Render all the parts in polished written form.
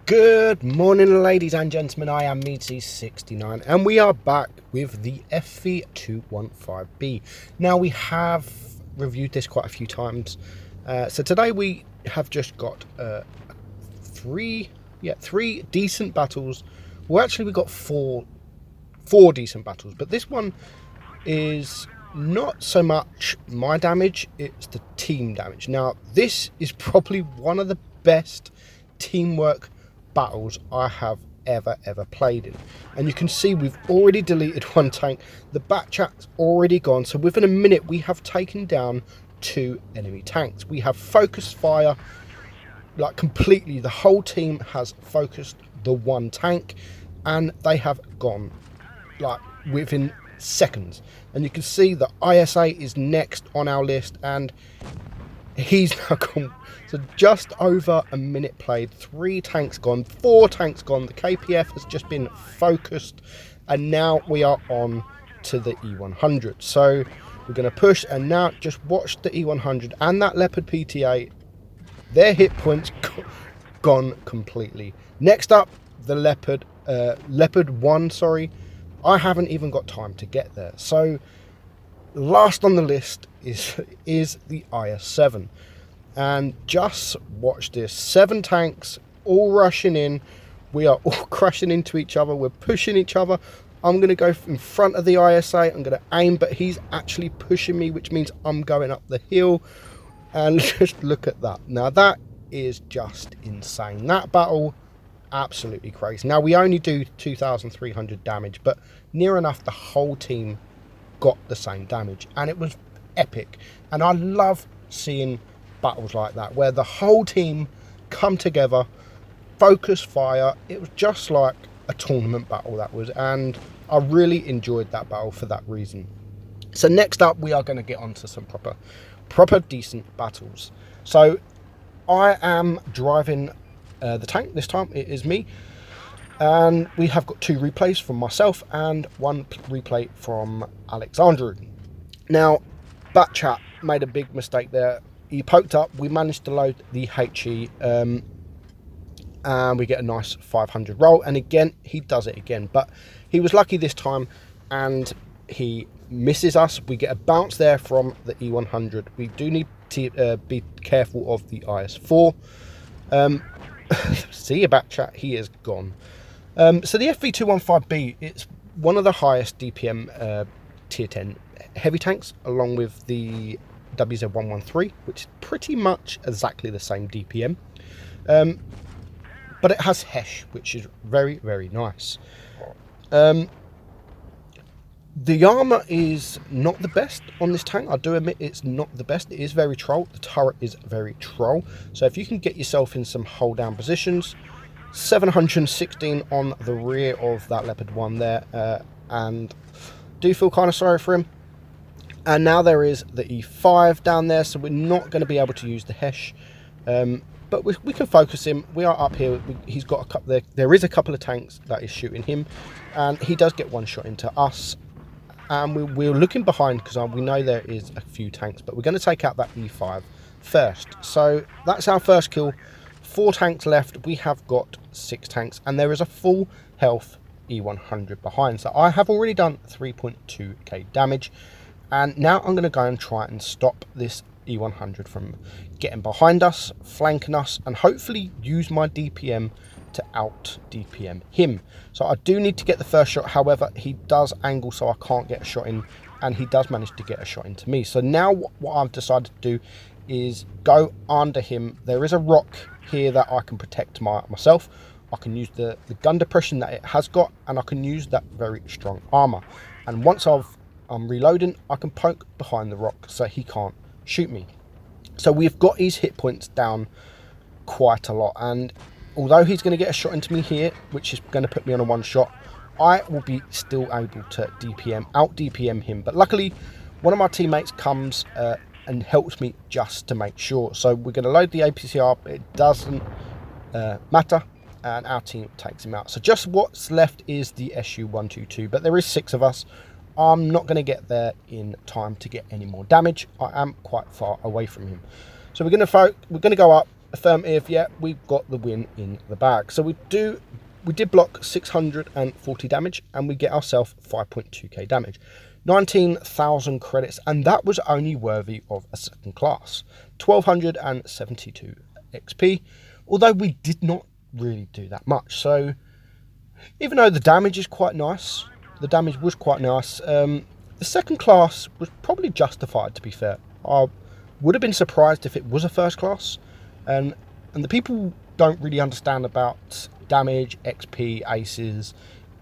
Good morning, ladies and gentlemen. I am Meatsy69 and we are back with the FV215B. Now, we have reviewed this quite a few times. So today we have just got three decent battles. Well, actually we got four decent battles, but this one is not so much my damage, it's the team damage. Now, this is probably one of the best teamwork battles I have ever played in, and you can see we've already deleted one tank, the back chat's already gone, so within a minute we have taken down 2 enemy tanks. We have focused fire, like completely, the whole team has focused the one tank and they have gone like within seconds, and you can see that ISA is next on our list and he's now gone. So just over a minute played, 3 tanks gone, 4 tanks gone, the KPF has just been focused, and now we are on to the E100. So we're going to push, and now just watch the E100 and that Leopard PTA, their hit points gone completely. Next up, the Leopard 1, sorry, I haven't even got time to get there. So last on the list is the IS-7. And just watch this, 7 tanks all rushing in. We are all crashing into each other, we're pushing each other. I'm going to go in front of the ISA, I'm going to aim, but he's actually pushing me, which means I'm going up the hill. And just look at that. Now that is just insane. That battle, absolutely crazy. Now we only do 2,300 damage, but near enough the whole team got the same damage, and it was epic. And I love seeing battles like that where the whole team come together, focus fire. It was just like a tournament battle, that was, and I really enjoyed that battle for that reason. So next up we are going to get on to some proper decent battles. So I am driving the tank this time. It is me, and we have got 2 replays from myself and 1 replay from Alexandru. Now, Batchat made a big mistake there. He poked up, we managed to load the HE, and we get a nice 500 roll, and again he does it again, but he was lucky this time and he misses us. We get a bounce there from the E100. We do need to be careful of the IS-4. See you, Batchat, he is gone. So the FV215B, it's one of the highest DPM tier 10 heavy tanks, along with the WZ113, which is pretty much exactly the same DPM, but it has HESH, which is very nice. The armor is not the best on this tank, I do admit it's not the best. It is very troll, the turret is very troll, so if you can get yourself in some hold down positions. 716 on the rear of that Leopard 1 there, and do feel kind of sorry for him. And now there is the E5 down there, so we're not going to be able to use the HESH, but we can focus him. We are up here. He's got a couple there is a couple of tanks that is shooting him, and he does get one shot into us, and we're looking behind because we know there is a few tanks, but we're going to take out that E5 first. So that's our first kill. 4 tanks left. We have got 6 tanks, and there is a full health E100 behind, so I have already done 3.2k damage. And now I'm going to go and try and stop this E100 from getting behind us, flanking us, and hopefully use my DPM to out DPM him. So I do need to get the first shot, however he does angle so I can't get a shot in, and he does manage to get a shot into me. So now what I've decided to do is go under him. There is a rock here that I can protect myself. I can use the gun depression that it has got, and I can use that very strong armor. And once I'm reloading, I can poke behind the rock so he can't shoot me. So we've got his hit points down quite a lot, and although he's going to get a shot into me here, which is going to put me on a 1 shot, I will be still able to out DPM him. But luckily one of my teammates comes and helps me just to make sure. So we're going to load the APCR, but it doesn't matter, and our team takes him out. So just what's left is the SU-122, but there is 6 of us. I'm not going to get there in time to get any more damage. I am quite far away from him. So we're going to go up affirmative. Yeah, we've got the win in the bag. So we did block 640 damage, and we get ourselves 5.2k damage, 19,000 credits, and that was only worthy of a second class. 1272 XP, although we did not really do that much. So even though the damage is quite nice, the damage was quite nice, the second class was probably justified, to be fair. I would have been surprised if it was a first class, and the people don't really understand about damage, XP, aces.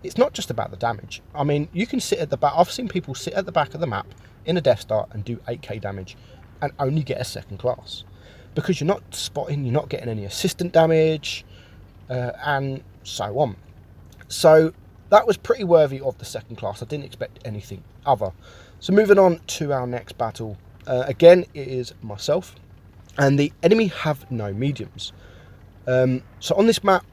It's not just about the damage. I mean, you can sit at the back. I've seen people sit at the back of the map in a Death Star and do 8k damage and only get a second class, because you're not spotting, you're not getting any assistant damage, and so on. So that was pretty worthy of the second class. I didn't expect anything other. So moving on to our next battle. Again, it is myself, and the enemy have no mediums. So on this map,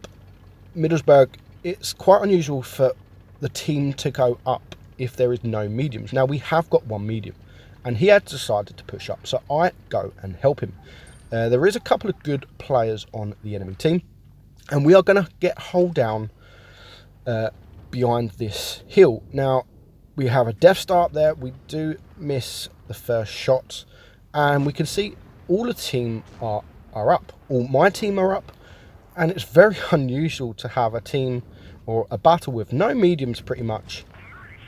Middleburg, it's quite unusual for the team to go up if there is no mediums. Now we have got one medium, and he had decided to push up, so I go and help him. There is a couple of good players on the enemy team, and we are going to get hold down behind this hill. Now we have a Death Star up there. We do miss the first shot, and we can see all the team are up. All my team are up, and it's very unusual to have a team or a battle with no mediums pretty much,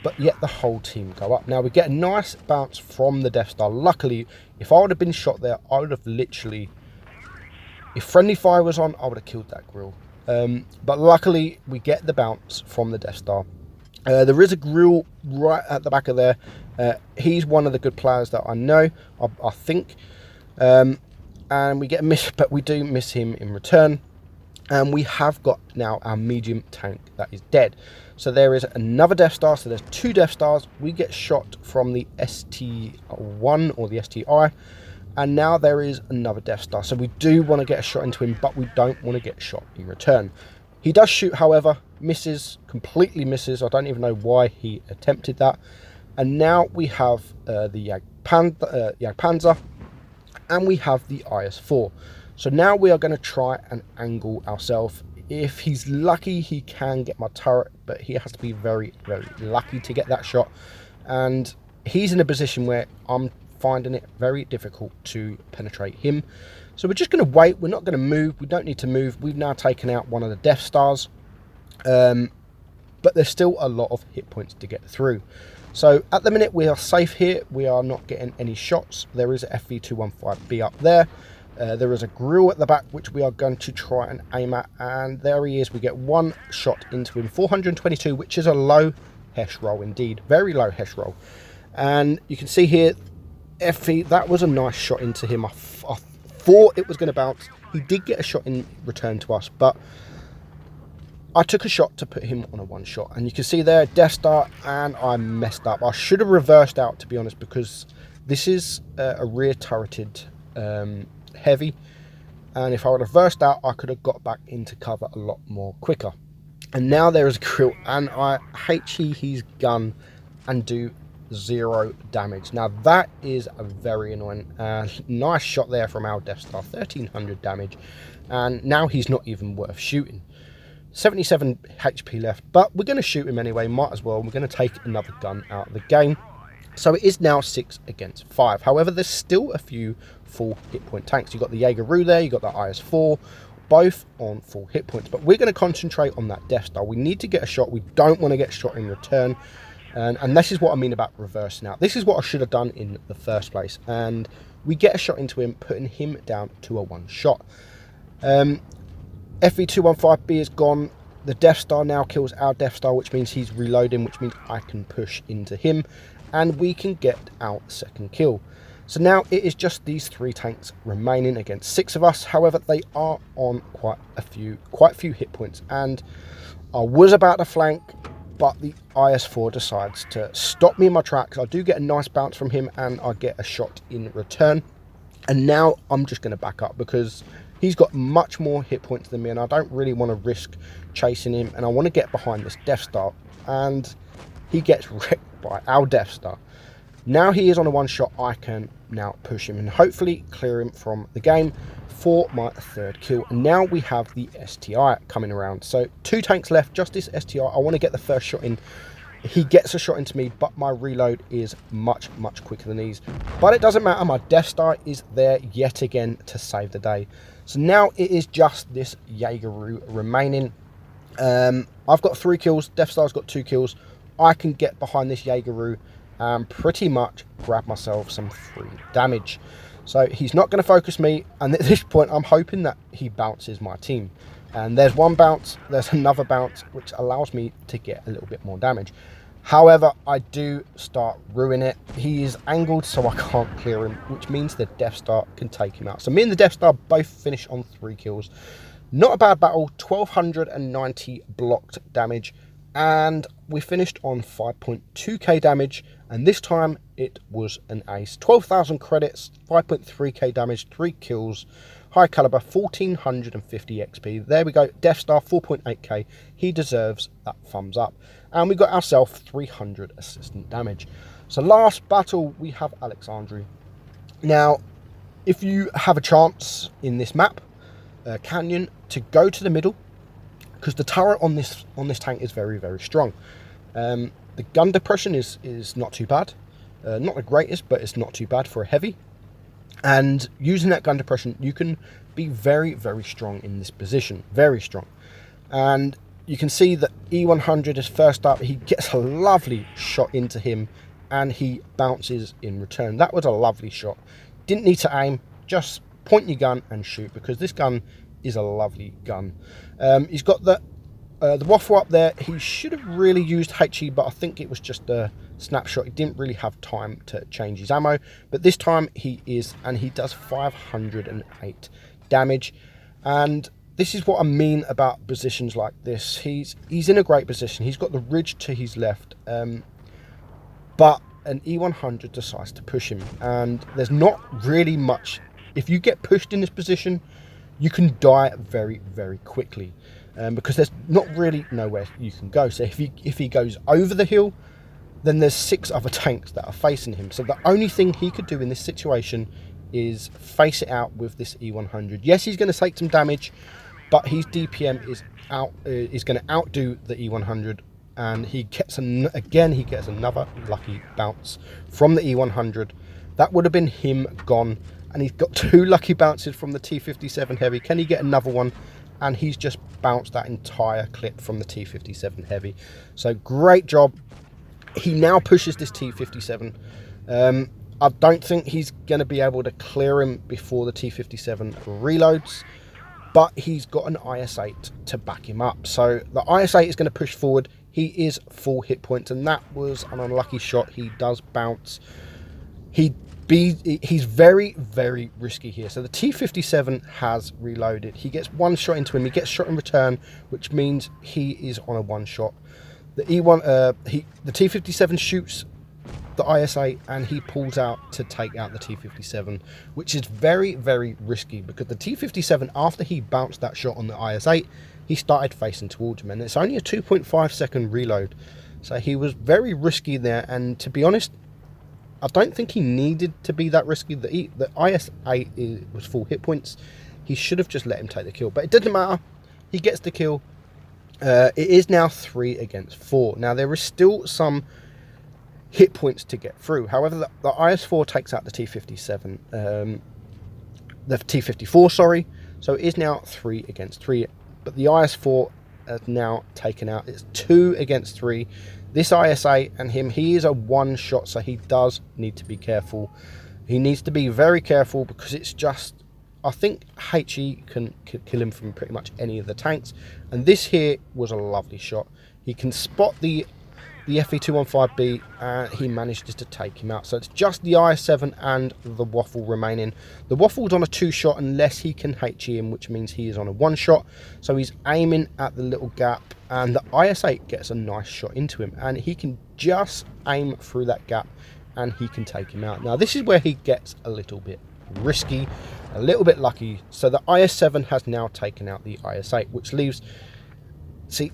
but yet the whole team go up. Now we get a nice bounce from the Death Star. Luckily, if I would have been shot there, I would have literally, if friendly fire was on, I would have killed that grill. But luckily we get the bounce from the Death Star. There is a grill right at the back of there. He's one of the good players that I know, I think. And we get a miss, but we do miss him in return. And we have got now our medium tank that is dead. So there is another Death Star. So there's two Death Stars. We get shot from the ST1 or the STI. And now there is another Death Star. So we do want to get a shot into him, but we don't want to get shot in return. He does shoot, however, misses, completely misses. I don't even know why he attempted that. And now we have the Jagdpanzer, and we have the IS-4. So now we are going to try and angle ourselves. If he's lucky, he can get my turret, but he has to be very, very lucky to get that shot. And he's in a position where I'm finding it very difficult to penetrate him. So we're just going to wait. We're not going to move. We don't need to move. We've now taken out one of the Death Stars. But there's still a lot of hit points to get through. So at the minute we are safe here. We are not getting any shots. There is a FV215B up there. There is a grill at the back which we are going to try and aim at, and there he is. We get one shot into him, 422, which is a low HESH roll indeed, very low HESH roll. And you can see here, FV, that was a nice shot into him. I thought it was going to bounce. He did get a shot in return to us, but I took a shot to put him on a one shot, and you can see there Death Star, and I messed up. I should have reversed out, to be honest, because this is a rear turreted heavy, and if I would have reversed out, I could have got back into cover a lot more quicker. And now there is a grill, and I HE his gun and do 0 damage. Now that is a very annoying. Nice shot there from our Death Star, 1300 damage, and now he's not even worth shooting. 77 HP left, but we're going to shoot him anyway, might as well. We're going to take another gun out of the game. So it is now 6 against 5. However, there's still a few full hit point tanks. You've got the Jaeger there, you've got the IS-4, both on full hit points. But we're going to concentrate on that Death Star. We need to get a shot. We don't want to get shot in return. And this is what I mean about reversing out. This is what I should have done in the first place. And we get a shot into him, putting him down to a one shot. FV215B is gone. The Death Star now kills our Death Star, which means he's reloading, which means I can push into him, and we can get our second kill. So now it is just these 3 tanks remaining against 6 of us. However, they are on quite a few hit points, and I was about to flank, but the IS-4 decides to stop me in my tracks. I do get a nice bounce from him, and I get a shot in return. And now I'm just going to back up, because he's got much more hit points than me, and I don't really want to risk chasing him, and I want to get behind this Death Star. And he gets wrecked by our Death Star. Now he is on a one shot. I can now push him and hopefully clear him from the game. for my third kill. And now we have the STI coming around. So 2 tanks left, just this STI. I want to get the first shot in. He gets a shot into me, but my reload is much quicker than these. But it doesn't matter, my Death Star is there yet again to save the day. So now it is just this Jaeger remaining. I've got 3 kills, Death Star's got 2 kills. I can get behind this Jaeger and pretty much grab myself some free damage. So he's not going to focus me, and at this point I'm hoping that he bounces my team. And there's one bounce, there's another bounce, which allows me to get a little bit more damage. However, I do start ruining it. He is angled, so I can't clear him, which means the Death Star can take him out. So me and the Death Star both finish on 3 kills. Not a bad battle, 1290 blocked damage. And we finished on 5.2k damage, and this time it was an ace. 12,000 credits, 5.3k damage, 3 kills, high caliber, 1450 XP. There we go, Death Star, 4.8k. He deserves that thumbs up. And we got ourselves 300 assistant damage. So last battle, we have Alexandria. Now, if you have a chance in this map, Canyon, to go to the middle, because the turret on this tank is very strong. The gun depression is not too bad, not the greatest, but it's not too bad for a heavy. And using that gun depression, you can be very strong in this position, very strong. And you can see that E100 is first up. He gets a lovely shot into him, and he bounces in return. That was a lovely shot. Didn't need to aim, just point your gun and shoot, because this gun is a lovely gun. He's got the waffle up there. He should have really used HE, but I think it was just a snapshot. He didn't really have time to change his ammo, but this time he is, and he does 508 damage. And this is what I mean about positions like this. He's in a great position. He's got the ridge to his left, but an E100 decides to push him, and there's not really much. If you get pushed in this position, you can die very quickly, because there's not really nowhere you can go. So if he goes over the hill, then there's 6 other tanks that are facing him. So the only thing he could do in this situation is face it out with this E100. Yes, he's going to take some damage, but his DPM is going to outdo the E100, and he gets another lucky bounce from the E100. That would have been him gone. And he's got 2 lucky bounces from the T57 Heavy. Can he get another one? And he's just bounced that entire clip from the T57 Heavy. So great job. He now pushes this T57. I don't think he's going to be able to clear him before the T57 reloads, but he's got an IS-8 to back him up. So the IS-8 is going to push forward. He is full hit points, and that was an unlucky shot. He does bounce. He's very risky here. So the T57 has reloaded. He gets 1 shot into him. He gets shot in return, which means he is on a 1 shot. The the T57 shoots the IS-8, and he pulls out to take out the T57, which is very risky, because the T57, after he bounced that shot on the IS-8, he started facing towards him, and it's only a 2.5 second reload. So he was very risky there, and to be honest, I don't think he needed to be that risky. The IS-8 was full hit points. He should have just let him take the kill, but it doesn't matter. He gets the kill. It is now 3 against 4. Now, there is still some hit points to get through. However, the IS-4 takes out the T57. The T-54, sorry. So it is now 3 against 3. But the IS-4 has now taken out. It's 2 against 3. This IS-8 and him, he is a 1 shot, so he does need to be careful. He needs to be very careful, because it's just, I think HE can kill him from pretty much any of the tanks. And this here was a lovely shot. He can spot the FV215B, and he manages to take him out. So it's just the IS-7 and the waffle remaining. The waffle's on a 2 shot unless he can HE him, which means he is on a 1 shot. So he's aiming at the little gap, and the IS-8 gets a nice shot into him, and he can just aim through that gap, and he can take him out. Now this is where he gets a little bit risky, a little bit lucky. So the IS-7 has now taken out the IS-8, which leaves, see,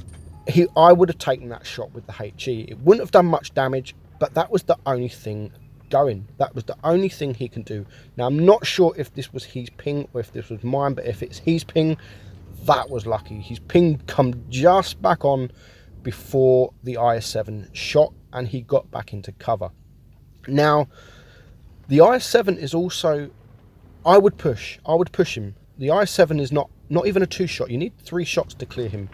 I would have taken that shot with the HE. It wouldn't have done much damage, but that was the only thing going. That was the only thing he can do. Now, I'm not sure if this was his ping or if this was mine, but if it's his ping, that was lucky. His ping come just back on before the IS-7 shot, and he got back into cover. Now, the IS-7 is also, I would push him. The IS-7 is not even a 2-shot. You need 3 shots to clear him.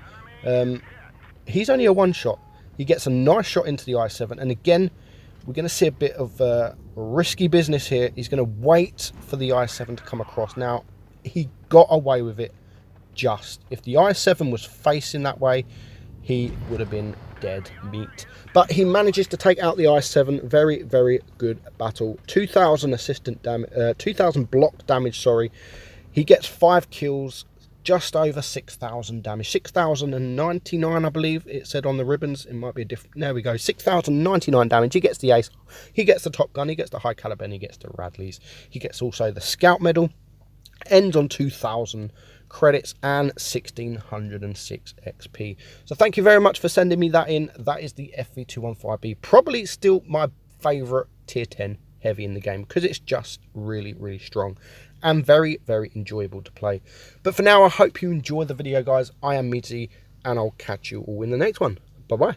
He's only a 1-shot. He gets a nice shot into the IS-7, and again, we're going to see a bit of risky business here. He's going to wait for the IS-7 to come across. Now, he got away with it just. If the IS-7 was facing that way, he would have been dead meat. But he manages to take out the IS-7. Very, very good battle. 2,000 assistant damage, 2,000 block damage, sorry. He gets 5 kills, just over 6,000 damage. 6,099, I believe it said on the ribbons. It might be a different, there we go. 6,099 damage. He gets the ace. He gets the top gun. He gets the high caliber, and he gets the Radleys. He gets also the scout medal. Ends on 2,000 credits and 1,606 XP. So thank you very much for sending me that in. That is the FV215B. Probably still my favorite tier 10 heavy in the game, because it's just really, really strong and very, very enjoyable to play. But for now, I hope you enjoy the video, guys. I am Meaty, and I'll catch you all in the next one. Bye bye.